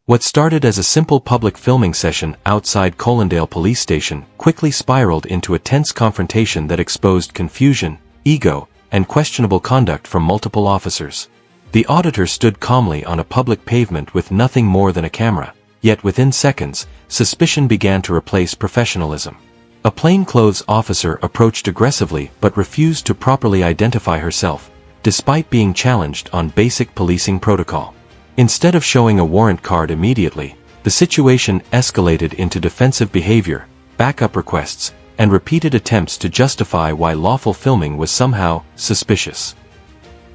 What started as a simple public filming session outside Colindale Police Station quickly spiraled into a tense confrontation that exposed confusion, ego, and questionable conduct from multiple officers. The auditor stood calmly on a public pavement with nothing more than a camera, yet within seconds, suspicion began to replace professionalism. A plainclothes officer approached aggressively but refused to properly identify herself, despite being challenged on basic policing protocol. Instead of showing a warrant card immediately, the situation escalated into defensive behavior, backup requests, and repeated attempts to justify why lawful filming was somehow suspicious.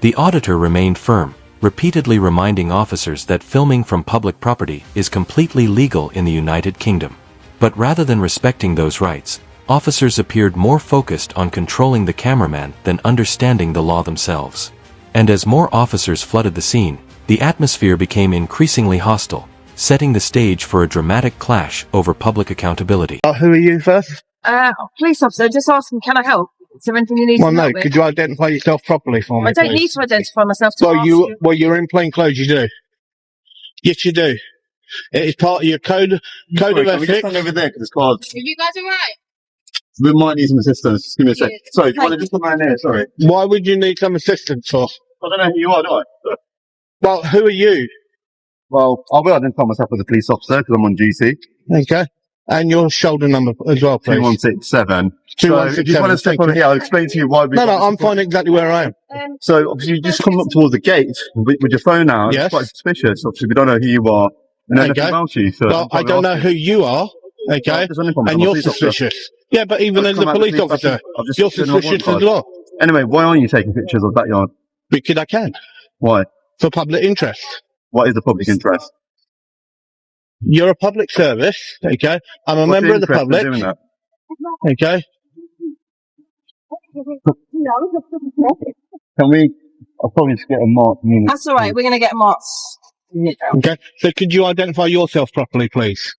The auditor remained firm, repeatedly reminding officers that filming from public property is completely legal in the United Kingdom. But rather than respecting those rights, officers appeared more focused on controlling the cameraman than understanding the law themselves. And as more officers flooded the scene, the atmosphere became increasingly hostile, setting the stage for a dramatic clash over public accountability. Who are you first? Police officer, just asking, can I help? Is there anything you need to help with? Could you identify yourself properly for me, I don't please? need to identify myself to ask you. Well, you're in plain clothes, you do. Yes, you do. It is part of your code of Can we just ethics. stand over there, because it's called... Are you guys alright? We might need some assistance. Just give me a sec. Sorry, do you want to just come around here? Sorry. Why would you need some assistance for? I don't know who you are, do I? Well, who are you? Well, I will identify myself as a police officer, because I'm on duty. Okay. And your shoulder number as well, please. 2167. So, if you 2167, want to step over here, I'll explain to you why we... No, I'm finding exactly where I am. So, obviously, you just come up towards the gate with your phone out. Yes. It's quite suspicious. Obviously, we don't know who you are. And Okay. anything about you. So Well, I don't know who you are, okay? And you're suspicious. Yeah, but even as a police officer, you're suspicious as well. Anyway, why aren't you taking pictures of that yard? Because I can. Why? For public interest. What is the public interest? You're a public service, okay? I'm a member of the public, Doing that? okay? Can we... I'll probably just get a mark. That's alright, we're going to get marks. Okay, so could you identify yourself properly, please?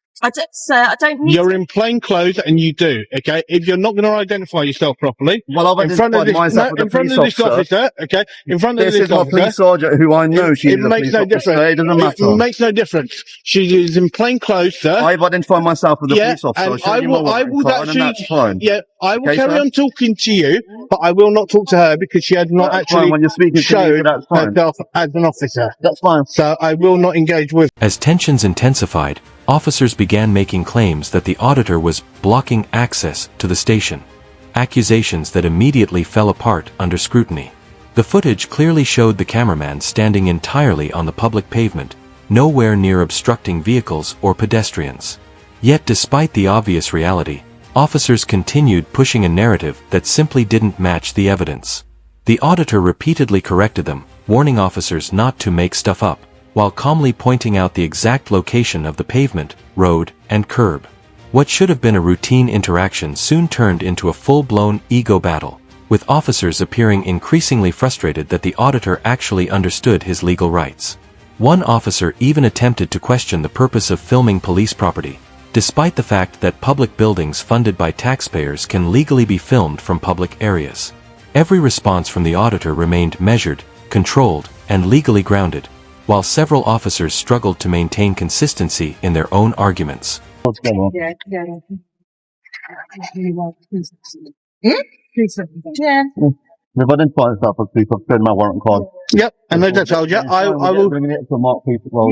Sir, I don't need You're in plain clothes and you do, okay? If you're not going to identify yourself properly, Well, I've in front of identified this, myself as a in front police of this officer. officer, okay? In front of This this is my police officer, sergeant who I know she's it a makes police no officer. difference. It doesn't matter. It makes no difference. She is in plain clothes, sir. I've identified myself as a police officer. and Show you my warrant card, and that's fine. yeah, I will Okay, carry sir? on talking to you, but I will not talk to her because she has not That's fine. actually When you're speaking to me, showed that's fine. herself as an officer. That's fine. So I will not engage with. As tensions intensified, officers began making claims that the auditor was blocking access to the station. Accusations that immediately fell apart under scrutiny. The footage clearly showed the cameraman standing entirely on the public pavement, nowhere near obstructing vehicles or pedestrians. Yet despite the obvious reality, officers continued pushing a narrative that simply didn't match the evidence. The auditor repeatedly corrected them, warning officers not to make stuff up, while calmly pointing out the exact location of the pavement, road, and curb. What should have been a routine interaction soon turned into a full-blown ego battle, with officers appearing increasingly frustrated that the auditor actually understood his legal rights. One officer even attempted to question the purpose of filming police property, despite the fact that public buildings funded by taxpayers can legally be filmed from public areas. Every response from the auditor remained measured, controlled, and legally grounded, while several officers struggled to maintain consistency in their own arguments. What's going on? Yeah. We've identified myself as a police officer in my warrant card. Yep, and as I told you, I will. Bringing it to mark people. Well,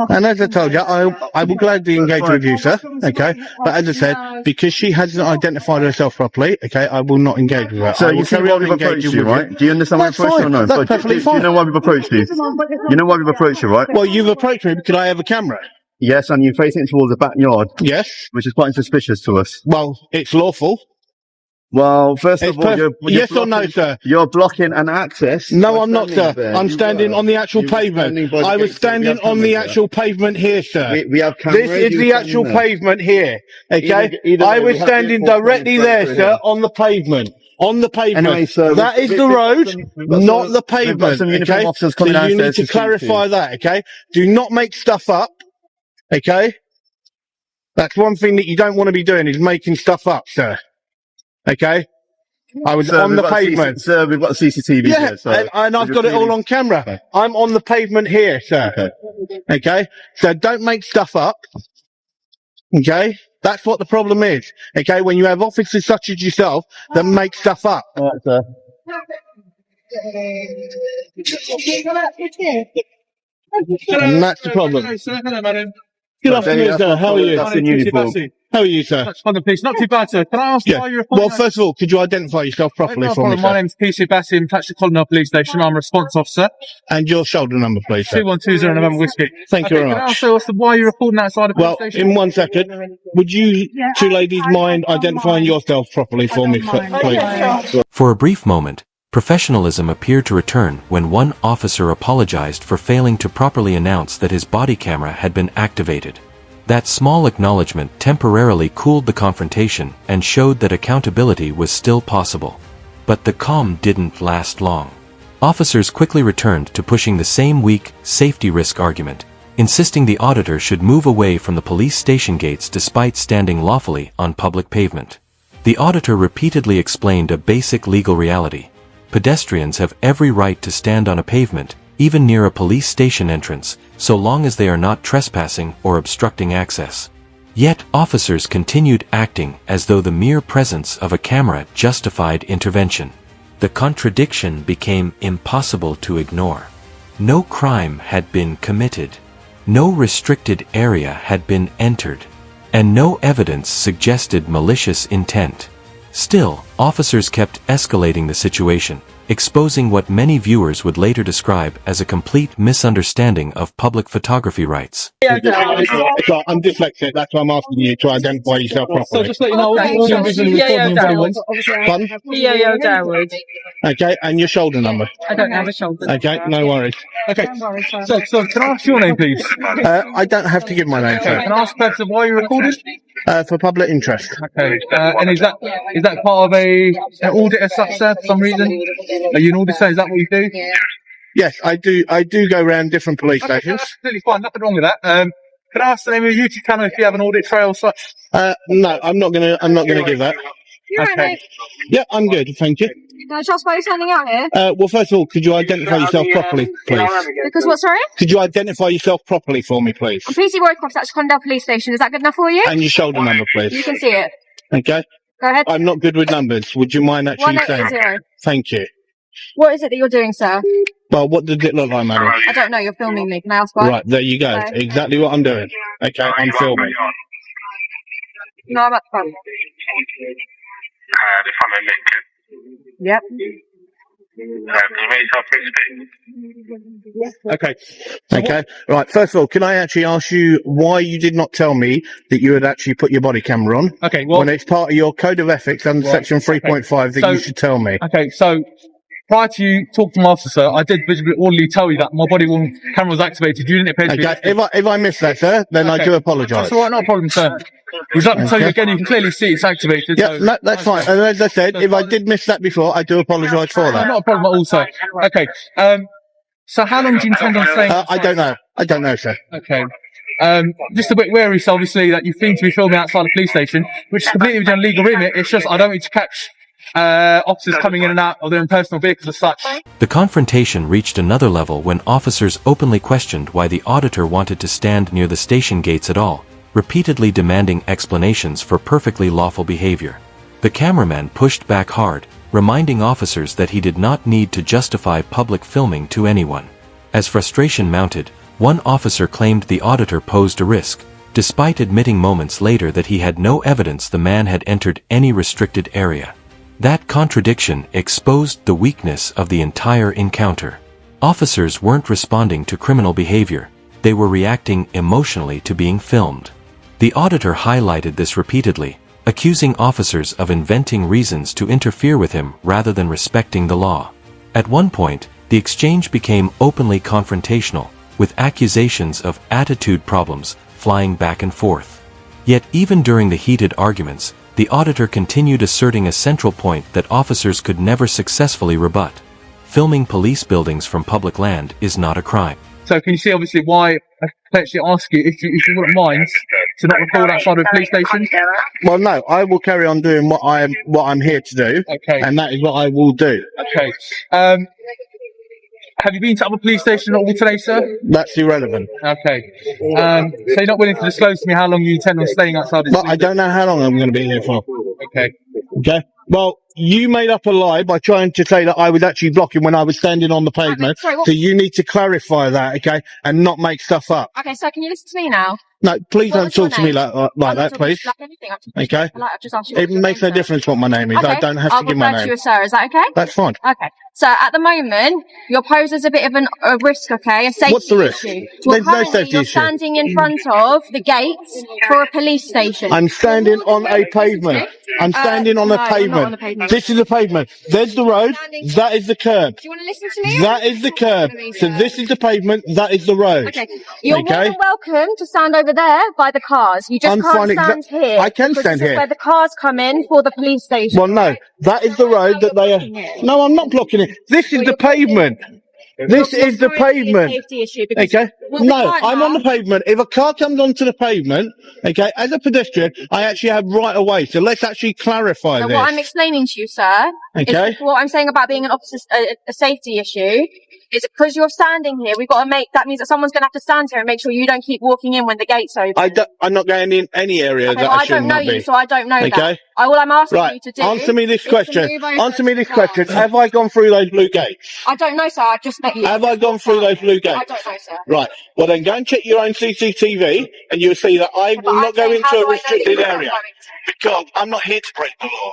And as I told you, I will gladly engage with you, sir. Okay, but as I said, because she hasn't identified herself properly, okay, I will not engage with her. So I you will see carry why on we've approached engaging you, with right? Do you understand why we've That's approached you or fine. no? That's But perfectly do you know fine. why we've approached you? You know why we've approached you, right? Well, you've approached me because I have a camera. Yes, and you're facing it towards the backyard, Yes. which is quite suspicious to us. Well, it's lawful. Well, first It's of all, you're yes or no, blocking- sir? You're blocking an access. No, by I'm not, standing sir. there. I'm You standing were. on the actual You were pavement. standing by the I was gate, so we standing have on the cameras actual pavement here, sir. there. We have cameras. This is you the were actual standing there. pavement here, okay? Either I way, was we have standing vehicles directly coming there, through sir, here. on the pavement. On the pavement. Anyway, sir, that is the road, not the pavement. some Okay? uniformed officers So coming you need downstairs to to speak to you. clarify that, okay? Do not make stuff up, okay? That's one thing that you don't want to be doing, is making stuff up, sir. Okay? I was Sir, on we've the got pavement. Sir, we've got CCTV Yeah, here, so and I've got it all on camera. Okay. I'm on the pavement here, sir. Okay. Okay? So don't make stuff up. Okay? That's what the problem is. Okay? When you have officers such as yourself that make stuff up. All right, sir. And that's the problem. Hello, madam. Good afternoon, sir. How are you? That's in uniform. How are you, sir? Touch on the police. Not too bad, sir. Can I ask Yeah. why you're Well, first of all, could you identify yourself properly for me, My sir? name's PC Bassim, touch the Colonel Police Station. I'm a response officer. And your shoulder number, please, sir. 2120 November Whiskey. Thank you very Can I much. ask sir, why you're reporting outside the police Well, station? in 1 second, would you two ladies mind identifying yourself properly for me, please? For a brief moment, professionalism appeared to return when one officer apologized for failing to properly announce that his body camera had been activated. That small acknowledgement temporarily cooled the confrontation and showed that accountability was still possible. But the calm didn't last long. Officers quickly returned to pushing the same weak, safety risk argument, insisting the auditor should move away from the police station gates despite standing lawfully on public pavement. The auditor repeatedly explained a basic legal reality. Pedestrians have every right to stand on a pavement, even near a police station entrance, so long as they are not trespassing or obstructing access. Yet officers continued acting as though the mere presence of a camera justified intervention. The contradiction became impossible to ignore. No crime had been committed. No restricted area had been entered. And no evidence suggested malicious intent. Still, officers kept escalating the situation, exposing what many viewers would later describe as a complete misunderstanding of public photography rights. I'm dyslexic, that's why I'm asking you to identify yourself So properly. just let you know, you're visually recording environment. Pardon? PAO Darwood. Okay, and your shoulder number. I don't have a shoulder. Okay, no worries. Okay. So can I ask your name, please? I don't have to give my name, Okay. sir. Can I ask perhaps why you're recording? For public interest. Okay. And is that part of an audit as such, sir, for some reason? Are you an auditor? Is that what you do? Yes, I do go around different police Okay, stations. that's completely fine. Nothing wrong with that. Can I ask the name of your YouTube channel if you have an audit trail or such? No, I'm not gonna give that. Okay. Yeah, I'm good, thank you. Can I just why you're standing out here? Well, first of all, could you identify yourself properly, please? Because what, sorry? Could you identify yourself properly for me, please? I'm PC Roycroft, that's Condell Police Station. Is that good enough for you? And your shoulder number, You please. can see it. Okay? Go ahead. I'm not good with numbers. Would you mind actually saying? 180. Thank you. What is it that you're doing, sir? Well, what does it look like, madam? I don't know. You're filming me. Can I ask why? Right, there you go. Okay. Exactly what I'm doing. Okay, I'm filming. No, I'm at the front. If I'm in Lincoln. Yep. You made yourself free to speak. Okay. Okay. Right. First of all, can I actually ask you why you did not tell me that you had actually put your body camera on Okay, well, when it's part of your code of ethics under Right, section 3.5 that So- you should tell me? okay, so prior to you talking to my officer, I did visibly orally tell you that my body camera was activated. You didn't appear to be. Okay. If I missed that, sir, then I Okay. do apologise. That's all right, not a problem, sir. Would you like me to tell you again? You can clearly see it's activated. Yeah, so no, that's fine. And as I said, if I did miss that before, I do apologise for that. not a problem at all, sir. Okay. So how long do you intend on staying? I don't know. I don't know, sir. Okay. Just a bit wary, so obviously that you seem to be filming outside the police station, which is completely within legal remit. It's just I don't need to catch officers coming in and out of their own personal vehicles as such. The confrontation reached another level when officers openly questioned why the auditor wanted to stand near the station gates at all, repeatedly demanding explanations for perfectly lawful behavior. The cameraman pushed back hard, reminding officers that he did not need to justify public filming to anyone. As frustration mounted, one officer claimed the auditor posed a risk, despite admitting moments later that he had no evidence the man had entered any restricted area. That contradiction exposed the weakness of the entire encounter. Officers weren't responding to criminal behavior, they were reacting emotionally to being filmed. The auditor highlighted this repeatedly, accusing officers of inventing reasons to interfere with him rather than respecting the law. At one point, the exchange became openly confrontational, with accusations of attitude problems flying back and forth. Yet even during the heated arguments, The auditor continued asserting a central point that officers could never successfully rebut. Filming police buildings from public land is not a crime. So can you see obviously why I potentially ask you if you wouldn't mind to not record outside of a police station? Well, no, I will carry on doing what I'm here to do, Okay. and that is what I will do. Okay. Have you been to other police stations at all today, sir? That's irrelevant. Okay. So you're not willing to disclose to me how long you intend on staying outside this But I don't know how long I'm going to be here for. Okay. Okay. Well, you made up a lie by trying to say that I was actually blocking when I was standing on the pavement. Sorry, what- So you need to clarify that, okay, and not make stuff up. Okay, so can you listen to me now? No, please What don't was your talk to me name? like I'm not that, talking please. like anything. I'm just- Okay. I've just asked you It what's your makes name, no sir. difference what my name is. I Okay, don't have I'll to give my refer to you name. as sir. Is that okay? That's fine. Okay. So at the moment, you're posed as a bit of a risk, okay? A safety What's the risk? issue. There's no Currently, safety you're issue. standing in front of the gates for a police station. I'm standing on a pavement. I'm standing on no, a you're not pavement. on a pavement. This is the pavement. There's the road. That is the curb. Do you want to listen to me? That is the curb. So this is the pavement. That is the road. Okay. You're more Okay. than welcome to stand over there by the cars. You just I'm can't finding stand that- here. I can because stand this is here. where the cars come in for the police station. Well, no, that is the road that they are. No, I'm not blocking it. This is the pavement. This is the Currently a pavement. safety issue because Okay. what we No, can't I'm on the have- pavement. If a car comes onto the pavement, okay, as a pedestrian, I actually have right of way. So let's actually clarify So this. what I'm explaining to you, sir, Okay. is what I'm saying about being an officer, a safety issue, is because you're standing here, we've got to make, that means that someone's going to have to stand here and make sure you don't keep walking in when the gate's open. I'm not going in any area Okay, that well, I I should don't know not you, be. so I don't know that. Okay. All I'm asking Right. you to do Answer me this is to question. move over Answer to me the this car. question. Have I gone through those blue gates? I don't know, sir. I've just met you. Have I gone through those blue I gates? don't know, sir. Right. Well, then go and check your own CCTV, and you'll see that I But will I'm not go saying, how into do I a know that restricted you're not area going to? because I'm not here to break the law.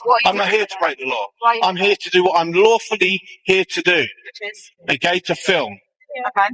What are you I'm not doing? here to break the law. Why are you I'm here to do what I'm lawfully here to do. Which is- Okay, to film. Okay.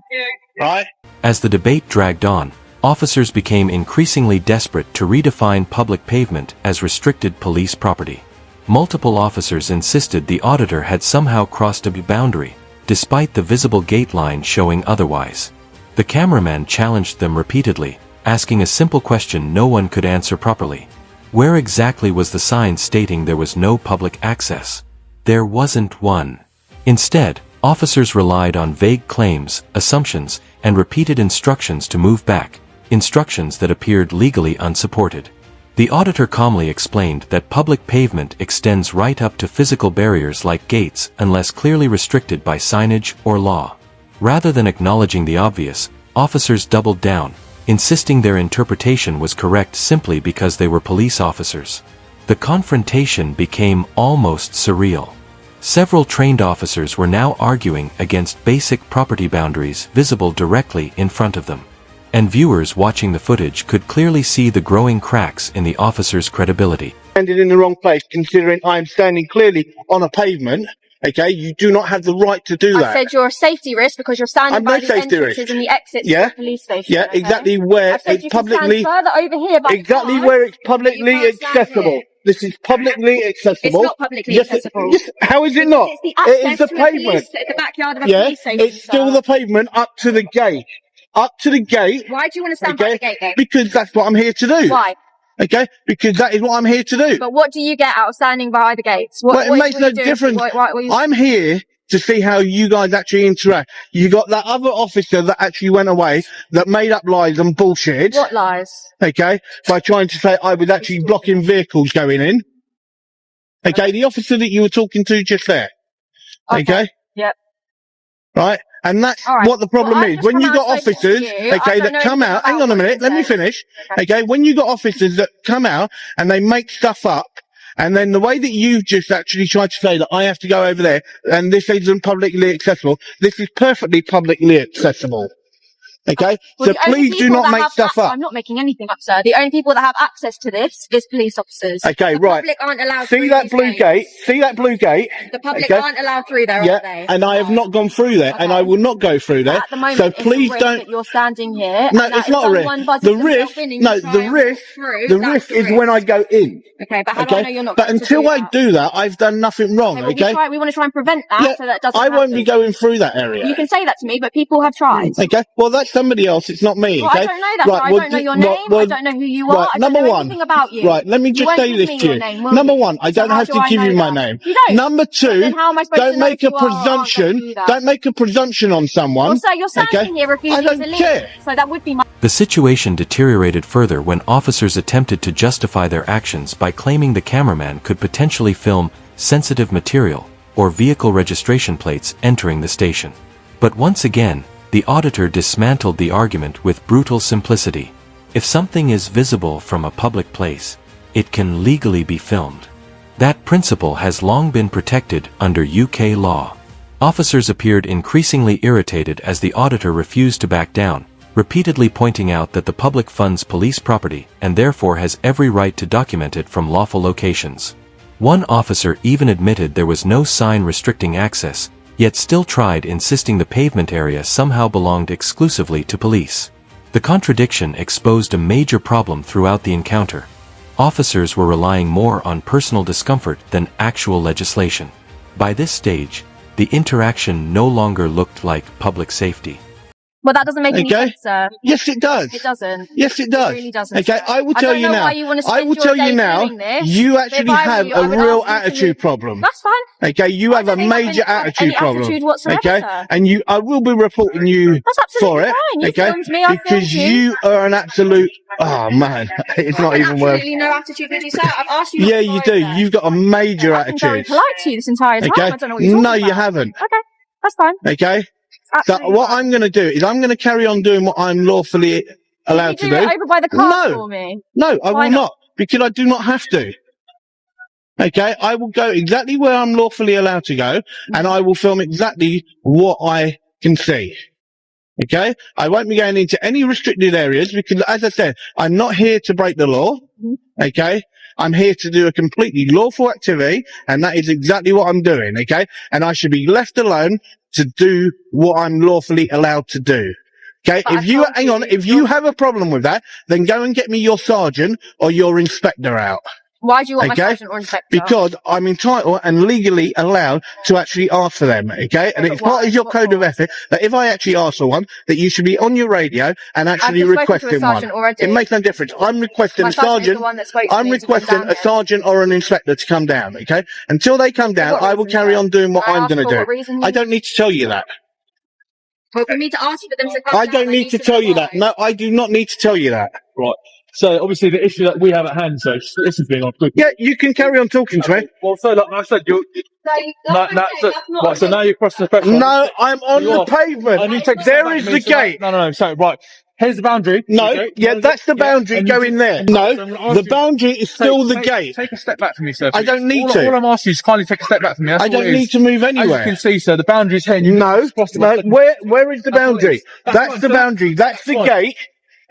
Right? As the debate dragged on, officers became increasingly desperate to redefine public pavement as restricted police property. Multiple officers insisted the auditor had somehow crossed a boundary, despite the visible gate line showing otherwise. The cameraman challenged them repeatedly, asking a simple question no one could answer properly. Where exactly was the sign stating there was no public access? There wasn't one. Instead, officers relied on vague claims, assumptions, and repeated instructions to move back, instructions that appeared legally unsupported. The auditor calmly explained that public pavement extends right up to physical barriers like gates unless clearly restricted by signage or law. Rather than acknowledging the obvious, officers doubled down, insisting their interpretation was correct simply because they were police officers. The confrontation became almost surreal. Several trained officers were now arguing against basic property boundaries visible directly in front of them. And viewers watching the footage could clearly see the growing cracks in the officers' credibility. Standing in the wrong place, considering I'm standing clearly on a pavement. Okay, you do not have the right to do I that. said you're a safety risk because you're standing I'm by no the safety entrances risk. and the exits Yeah. of the police station. Yeah, okay? exactly where I said it's you can publicly, stand further over here by exactly the car, where it's but you publicly can't stand accessible. here. This is publicly accessible. It's not publicly Yes, accessible. yes, how is it not? It's the It access is the to a police, pavement. the backyard of a Yeah, police station. it's still sir. the pavement up to the gate. Up to the gate. Why do you want to stand by the gate then? Because that's what I'm here to do. Why? Okay, because that is what I'm here to do. But what do you get out of standing by the gates? What, Well, it what makes are no you doing? difference. What are you- I'm here to see how you guys actually interact. You got that other officer that actually went away that made up lies and bullshit. What lies? Okay, by trying to say I was actually blocking vehicles going in. Okay, the officer that you were talking to just there. Okay. Yep. Right, and that's All right. what the problem Well, I've is. just When you come got out spoken to officers, you. I okay, don't that know come anything out. Hang about on a what minute, you let me said. finish. Okay. Okay, when you got officers that come out and they make stuff up, and then the way that you've just actually tried to say that I have to go over there and this isn't publicly accessible, this is perfectly publicly accessible. Okay, Well, so the only please do people not that make have stuff up. I'm not making anything up, sir. The only people that have access to this is police officers. Okay, the right. public aren't allowed See through that these blue gates. gate? See that blue gate? The public Okay. aren't allowed through there, Yeah, are they? and I have No. not gone through there, and Okay. I will not go through there. At the moment, So it's please a risk don't. that you're standing here. No, and that it's if not a risk. someone buzzes The themselves risk, in and no, you try the and risk, walk through, the that's risk the is when I risk. go in. Okay, but how do I know Okay, you're not but going to until do I that? do that, I've done nothing wrong. Okay, well, Okay, we want to try and prevent that Yeah, so that doesn't I won't be happen. going through that area. You can say that to me, but people have tried. Okay, well that's somebody else. It's not me. Well, Okay. I don't know that. Right, I well, don't know your well, name. well, I don't know who you right, are. I don't number know one. anything about you. Right, let me You just won't say give this me to your you. name, will Number you? one, I So don't how have do to I give know you my that? name. You don't. Number So two, then how am I supposed don't to know make if a you are or aren't going to presumption. do that? Don't make a presumption on someone. Well, sir, you're standing Okay. here I refusing don't to leave. care. So that would be my... The situation deteriorated further when officers attempted to justify their actions by claiming the cameraman could potentially film sensitive material or vehicle registration plates entering the station. But once again, the auditor dismantled the argument with brutal simplicity. If something is visible from a public place, it can legally be filmed. That principle has long been protected under UK law. Officers appeared increasingly irritated as the auditor refused to back down, repeatedly pointing out that the public funds police property and therefore has every right to document it from lawful locations. One officer even admitted there was no sign restricting access, yet still tried insisting the pavement area somehow belonged exclusively to police. The contradiction exposed a major problem throughout the encounter. Officers were relying more on personal discomfort than actual legislation. By this stage, the interaction no longer looked like public safety. Well, that doesn't make any Okay. sense, sir. Yes, it does. It doesn't. Yes, it does. It really doesn't. Okay, I will I tell don't you know now. why you want to I spend will your tell you day now. doing this. You But if actually I were have you, I a would real ask you to attitude problem. That's fine. Okay, you I have a don't think I've major been- attitude any problem. attitude whatsoever, Okay, sir. and I will be reporting you That's absolutely for it. fine. You Okay, filmed me, I because filmed you are an absolute. Oh man, it's not even worth. Absolutely no attitude with you, sir. I've asked you. Yeah, not to you go do. over there. You've got a major I've been very attitude. polite to you this entire time. Okay, I don't know what you're talking no, about. you haven't. Okay, that's fine. Okay, so Absolutely what fine. I'm going to do is I'm going to carry on doing what I'm lawfully allowed Can to you do. do it over by the car No. for me? No, I Why will not, because I do not have to. Okay, I will go exactly where I'm lawfully allowed to go, and I will film exactly what I can see. Okay, I won't be going into any restricted areas because, as I said, I'm not here to break the law. Okay, I'm here to do a completely lawful activity, and that is exactly what I'm doing. Okay, and I should be left alone to do what I'm lawfully allowed to do. Okay, But if you have a problem with that, then go and get me your sergeant or your inspector out. Why do you want Okay, my sergeant or inspector? Because I'm entitled and legally allowed to actually ask for them, okay? And But it's part why? of your What code of for? ethics that if I actually ask for one, that you should be on your radio and actually I've just spoken to a requesting one. sergeant already. It makes no difference. I'm requesting My a sergeant is sergeant. the one that spoke to I'm me to come requesting down a here. sergeant or an inspector to come down, okay? Until they come down, what I will reason, carry sir? on doing what I I'm asked going for to what do. reason I you- don't need to tell you that. Well, for me to ask for them to come I down, don't I need to to tell you know that. No, I do not need to tell you that. Right. So obviously the issue that we have at hand, so this is being on quick. Yeah, you can carry on talking to me. Well, so like I said, you're so now you're crossing the threshold. No, I'm on You the are. pavement. And you take a step There back is to the me, so gate. No. So right, here's the boundary. No, Okay? yeah, that's the boundary And you going just- there. So No, I'm gonna ask the you- boundary is still the take, gate. Take a step back from me, sir. I don't need to. All I'm asking you is kindly take a step back from me. That's I all don't it is. need to move As you anywhere. can see, sir, the boundary's here. And you No, just crossed it. no. Where is the That's all it boundary? is. That's That's fine, the sir. boundary. That's the fine. gate.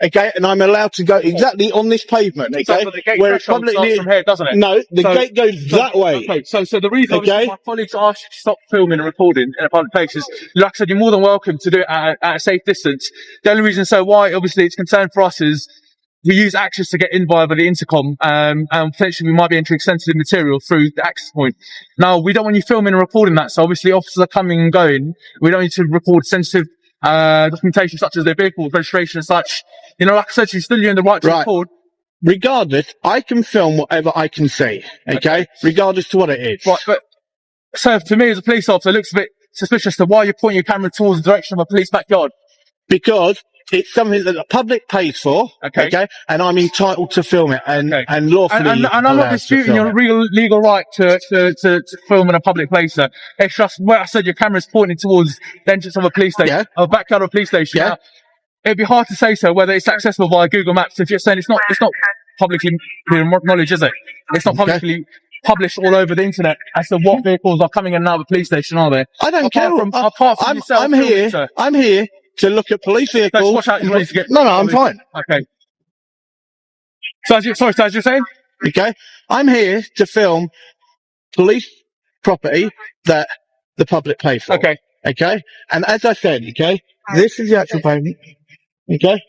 Okay, and I'm allowed to go exactly on this pavement. So, Okay, but the gate where it's threshold starts publicly. from here, doesn't it? No, the So- gate goes that way. Okay, so the reason Okay. obviously my colleagues asked you to stop filming and recording in a public place is, like I said, you're more than welcome to do it at a safe distance. The only reason why obviously it's concerned for us is we use access to get in via the intercom, and potentially we might be entering sensitive material through the access point. Now, we don't want you filming and recording that, so obviously officers are coming and going. We don't need to record sensitive documentation such as their vehicle registration and such. You know, like I said, you're still in the right to Right. record. Regardless, I can film whatever I can see. Okay, regardless to what it is. Right, but so to me as a police officer, it looks a bit suspicious to why you're pointing your camera towards the direction of a police backyard. Because it's something that the public pays for. Okay. Okay, and I'm entitled to film it and Okay. and lawfully. And I'm allowed not to disputing film your it. real legal right to film in a public place, sir. It's just where I said your camera's pointing towards the entrance of a police station, Yeah. or backyard of a police station. Yeah. Now, it'd be hard to say, sir, whether it's accessible via Google Maps if you're saying it's not publicly knowledge, is it? It's not publicly published all over the internet as to what vehicles are coming in and out of the police station, are there? I don't care. Apart from yourself, I'm filming, here. sir. I'm here to look at police So vehicles. watch out, you're ready to get. No, I'm fine. Okay. So as you're saying? Okay, I'm here to film police property that the public pay for. Okay. Okay, and as I said, okay, this is the actual payment. Okay,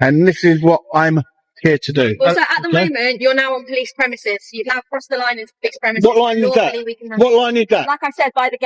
and this is what I'm here to do. Well, so at the Okay. moment, you're now on police premises. You've now crossed the line into police premises. What line is that? Lawfully, we can- What line is that? Like I said, by the gate.